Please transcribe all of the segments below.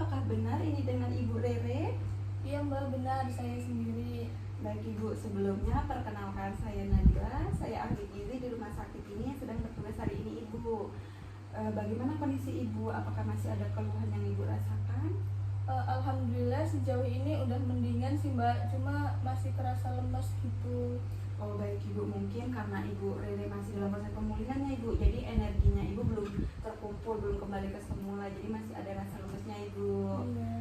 apakah benar ini dengan Ibu Rere? Iya Mbak, benar, saya sendiri. Baik Ibu, sebelumnya perkenalkan saya Nadila, saya ahli gizi di rumah sakit ini yang sedang bertugas hari ini Ibu. Bagaimana kondisi Ibu? Apakah masih ada keluhan yang Ibu rasakan? Alhamdulillah sejauh ini udah mendingan sih Mbak, cuma masih terasa lemas gitu. Oh baik Ibu, mungkin karena Ibu Rere masih dalam proses pemulihan ya Ibu, jadi energinya Ibu belum terkumpul, belum kembali ke semula, jadi masih ada rasa lemasnya Ibu. Iya.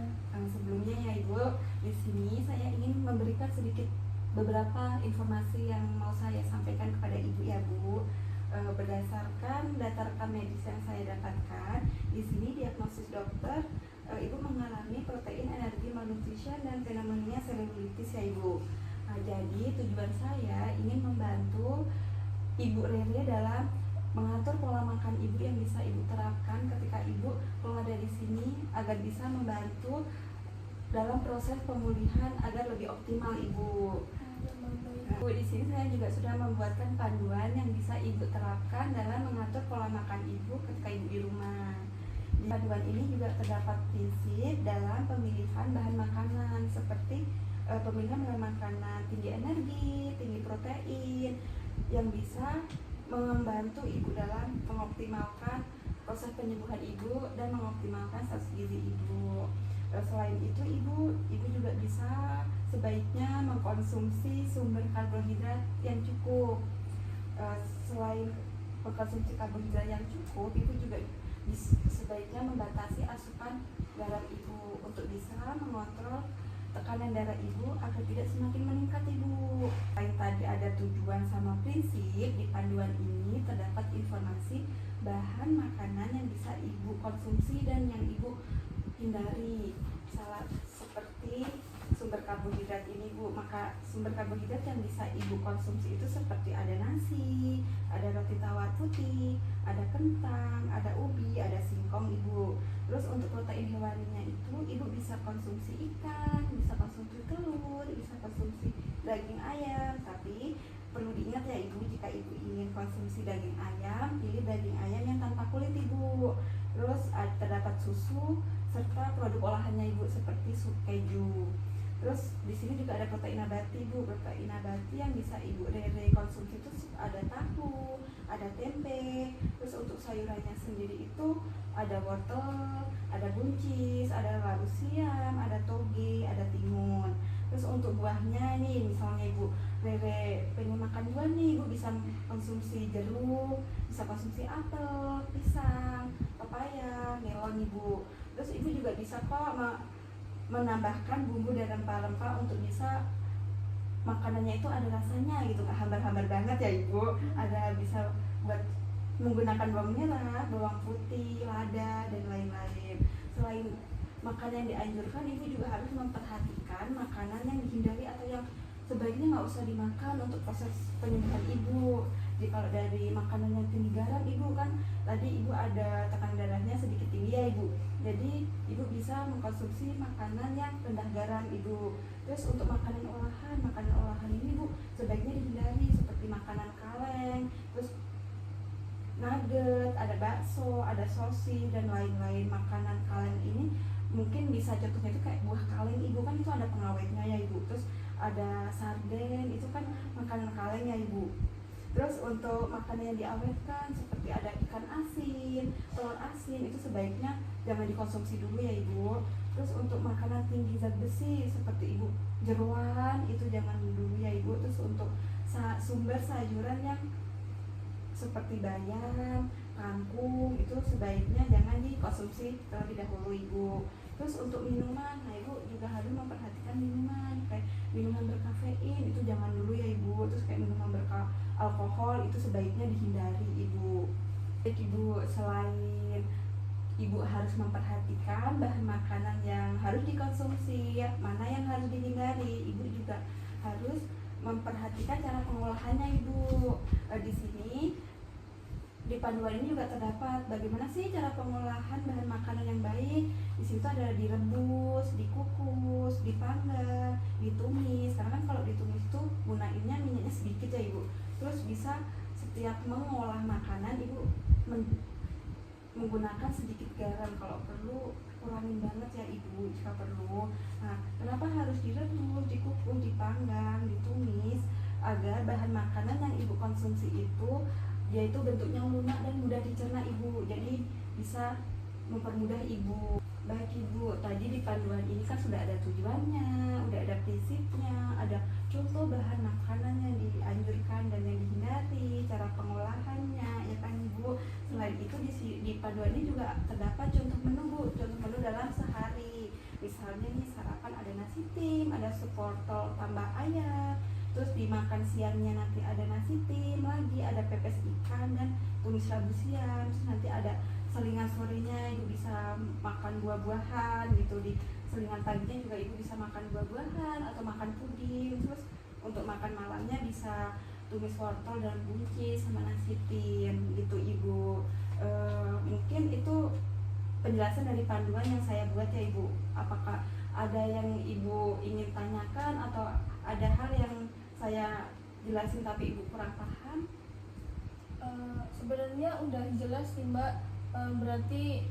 Sebelumnya ya Ibu, di sini saya ingin memberikan sedikit beberapa informasi yang mau saya sampaikan kepada Ibu ya Bu. Berdasarkan data rekam medis yang saya dapatkan, di sini diagnosis dokter, Ibu mengalami protein energi malnutrition dan pneumonia selulitis ya Ibu. Jadi tujuan saya ingin membantu Ibu Rere dalam mengatur pola makan Ibu yang bisa Ibu terapkan ketika Ibu keluar dari sini agar bisa membantu dalam proses pemulihan agar lebih optimal Ibu. Bu, di sini saya juga sudah membuatkan panduan yang bisa Ibu terapkan dalam mengatur pola makan Ibu ketika Ibu di rumah. Di panduan ini juga terdapat prinsip dalam pemilihan bahan makanan seperti pemilihan bahan makanan tinggi energi, tinggi protein yang bisa membantu Ibu dalam mengoptimalkan proses penyembuhan Ibu dan mengoptimalkan status gizi Ibu. Selain itu Ibu juga bisa sebaiknya mengkonsumsi sumber karbohidrat yang cukup. Selain mengkonsumsi karbohidrat yang cukup, Ibu juga sebaiknya membatasi asupan garam Ibu untuk bisa mengontrol tekanan darah Ibu agar tidak semakin meningkat Ibu. Selain tadi ada tujuan sama prinsip, di panduan ini terdapat informasi bahan makanan yang bisa Ibu konsumsi dan yang Ibu hindari. Salah seperti sumber karbohidrat ini Bu, maka sumber karbohidrat yang bisa Ibu konsumsi itu seperti ada nasi, ada roti tawar putih, ada kentang, ada ubi, ada singkong Ibu. Terus untuk protein hewaninya itu Ibu bisa konsumsi ikan, bisa konsumsi telur, bisa konsumsi daging ayam. Tapi perlu diingat ya Ibu, jika Ibu ingin konsumsi daging ayam, pilih daging ayam yang tanpa kulit Ibu. Terus terdapat susu serta produk olahannya Ibu seperti sup keju. Terus di sini juga ada protein nabati Bu. Protein nabati yang bisa Ibu Rere konsumsi itu ada tahu, ada tempe. Terus untuk sayurannya sendiri itu ada wortel, ada buncis, ada labu siam, ada toge, ada timun. Terus untuk buahnya nih, misalnya Ibu Rere pengen makan buah nih, Ibu bisa konsumsi jeruk, bisa konsumsi apel, pisang, pepaya, melon Ibu. Terus Ibu juga bisa kok menambahkan bumbu dan rempah-rempah untuk bisa makanannya itu ada rasanya gitu, nggak hambar-hambar banget ya Ibu. Ada bisa buat menggunakan bawang merah, bawang putih, lada dan lain-lain. Selain makanan yang dianjurkan, Ibu juga harus memperhatikan makanan yang dihindari atau yang sebaiknya nggak usah dimakan untuk proses penyembuhan Ibu. Jadi kalau dari makanan yang tinggi garam Ibu, kan tadi Ibu ada tekanan darahnya sedikit tinggi ya Ibu, jadi Ibu bisa mengkonsumsi makanan yang rendah garam Ibu. Terus untuk makanan olahan ini Ibu sebaiknya dihindari seperti makanan kaleng, terus nugget, ada bakso, ada sosis dan lain-lain. Makanan kaleng ini mungkin bisa contohnya itu kayak buah kaleng Ibu, kan itu ada pengawetnya ya Ibu. Terus ada sarden, itu kan makanan kaleng ya Ibu. Terus untuk makanan yang diawetkan seperti ada ikan asin, telur asin, itu sebaiknya jangan dikonsumsi dulu ya Ibu. Terus untuk makanan tinggi zat besi seperti Ibu jeroan, itu jangan dulu ya Ibu. Terus untuk sumber sayuran yang seperti bayam, kangkung, itu sebaiknya jangan dikonsumsi terlebih dahulu Ibu. Terus untuk minuman, nah Ibu juga harus memperhatikan minuman, kayak minuman berkafein itu jangan dulu ya Ibu. Terus kayak minuman beralkohol itu sebaiknya dihindari Ibu. Baik Ibu, selain Ibu harus memperhatikan bahan makanan yang harus dikonsumsi, mana yang harus dihindari, Ibu juga harus memperhatikan cara pengolahannya Ibu. Di sini di panduan ini juga terdapat bagaimana sih cara pengolahan bahan makanan yang baik. Di situ ada direbus, dikukus, dipanggang, ditumis. Karena kan kalau ditumis itu gunainnya minyaknya sedikit ya Ibu. Terus bisa setiap mengolah makanan Ibu menggunakan sedikit garam, kalau perlu kurangin banget ya ibu jika perlu. Nah, kenapa harus direbus, dikukus, dipanggang, ditumis agar bahan makanan yang ibu konsumsi itu yaitu bentuknya lunak dan mudah dicerna ibu, jadi bisa mempermudah ibu. Baik ibu, tadi di panduan ini kan sudah ada tujuannya, udah ada prinsipnya, ada contoh bahan makanan yang dianjurkan dan yang dihindari, cara pengolahannya, ya kan ibu. Selain itu di panduan ini juga terdapat contoh menu bu, contoh menu dalam sehari. Misalnya nih sarapan ada nasi tim, ada sup wortel tambah ayam, terus dimakan siangnya nanti ada nasi tim lagi, ada pepes ikan dan tumis labu siam, terus nanti ada selingan sorenya ibu bisa makan buah-buahan gitu, di selingan paginya juga ibu bisa makan buah-buahan atau makan puding, terus untuk makan malamnya bisa tumis wortel dan buncis sama nasi tim gitu ibu. Mungkin itu penjelasan dari panduan yang saya buat ya ibu. Apakah ada yang ibu ingin tanyakan atau ada hal yang saya jelasin tapi ibu kurang paham? Sebenarnya udah jelas sih mbak. Berarti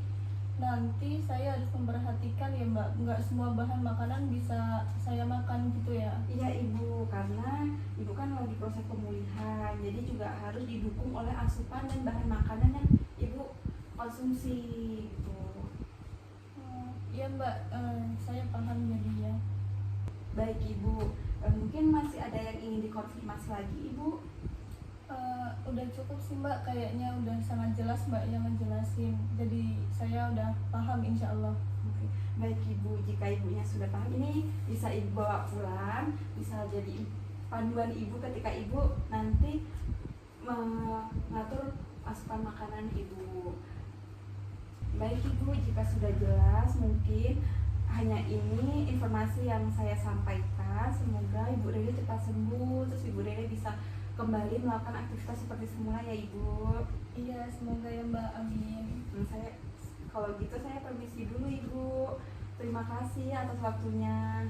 nanti saya harus memperhatikan ya mbak, nggak semua bahan makanan bisa saya makan gitu ya? Iya ibu, karena ibu kan lagi proses pemulihan, jadi juga harus didukung oleh asupan dan bahan makanan yang ibu konsumsi gitu. Iya mbak, saya paham jadinya. Baik ibu, mungkin masih ada yang ingin dikonfirmasi lagi ibu? Udah cukup sih mbak, kayaknya udah sangat jelas mbak yang ngejelasin, jadi saya udah paham insya Allah. Oke. Baik ibu, jika ibunya sudah paham, ini bisa ibu bawa pulang, bisa jadi panduan ibu ketika ibu nanti mengatur asupan makanan ibu. Baik ibu, jika sudah jelas mungkin hanya ini informasi yang saya sampaikan. Semoga ibu Rere cepat sembuh, terus ibu Rere bisa kembali melakukan aktivitas seperti semula ya ibu. Iya, semoga ya mbak, amin. Saya kalau gitu saya permisi dulu ibu. Terima kasih atas waktunya.